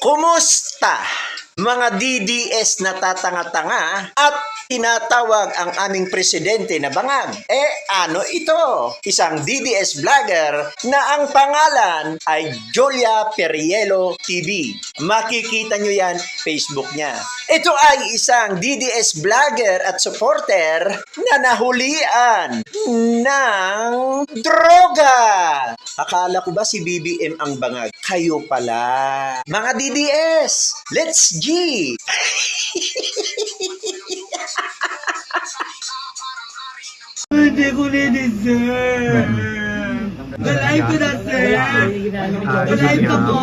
Kumusta? Mga DDS na tatanga-tanga at tinatawag ang aming presidente na bangag. Ano ito? Isang DDS vlogger na ang pangalan ay Julia Perielo TV. Makikita nyo yan Facebook niya. Ito ay isang DDS vlogger at supporter na nahulian ng droga. Akala ko ba si BBM ang bangag? Kayo pala. Mga DDS, let's G! Hindi ko na-deserve. Galay ko na, sir. Galay ka mo.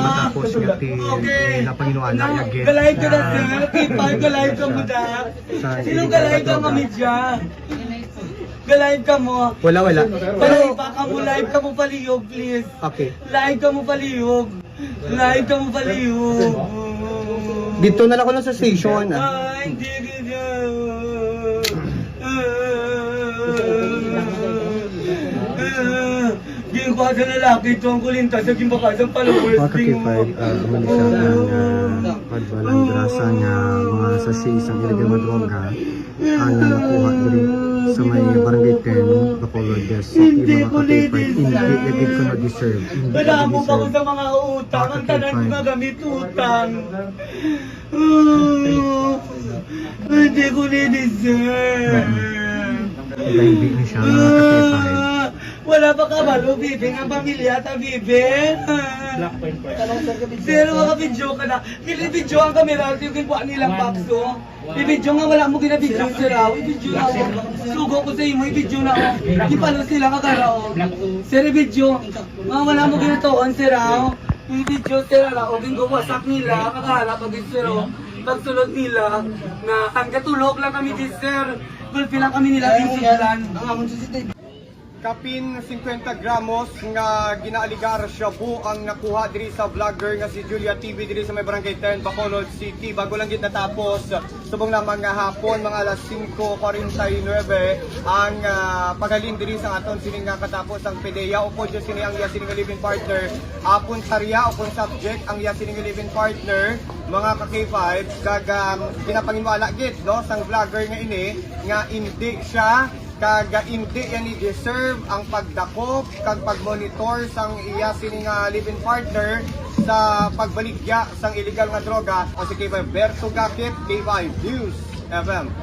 Okay. Galay ko na, sir. Kipag galay ka mo na. Sino galay ka kami dyan? Galay ka mo. Wala. Palay pa ka mo. Live ka mo paliyog, please. Okay. Live ka mo paliyog. Live ka mo paliyog. Dito na lang ako sa station. Hindi gina. Di ko sa lalaki ito ang kulinta sa gimbakasang followers. Pakakipay, umalis siya ng pagbalang grasa niya mga sa isang illegal na droga ang nakuha diri sa may barangay 10, Bacolod Des. Hindi ko Hindi ko na deserve. Wala mo pa ko sa mga utang. Ang tanan ko magamit utang. Hindi ko na-deserve. Hindi na siya mga kakipay. Wala pa ka ba, Bibing? Ang pamilya ta, Bibing? Pero mga video ka na. Video ang kamera, yung buwan nilang bakso. I-video nga, wala mo ginabidyo sir raw. I-video na ako. Sugo ko sa imo, i-video na ako. Di pa lang sila kakarao. Sir, i-video. Mga wala mo ginatoon sir raw. I-video sir raw. O wasak nila, kakaharap pag sir raw. Pagsulod nila, na hanggatulog lang kami di sir. Gulpi lang kami nila binulan. Ang amon sa Kapin 50 gramos nga ginaaligar shabu ang nakuha diri sa vlogger nga si Julia TV diri sa may barangay 10 Bacolod City. Bago lang gid natapos subong na mga hapon mga alas 5:49 ang paghalin diri sa aton sini nga katapos ang PDEA o podyo sini ang iya sini nga living partner apon sarya o kung subject ang iya sini nga living partner mga ka-K5 kag ginapanginwala gid no sang vlogger nga ini nga hindi siya kaga hindi yan i-deserve ang pagdakop kag pagmonitor sang iya sini nga living partner sa pagbaligya sang illegal nga droga o si K5 Berto Gakit, K5 News FM.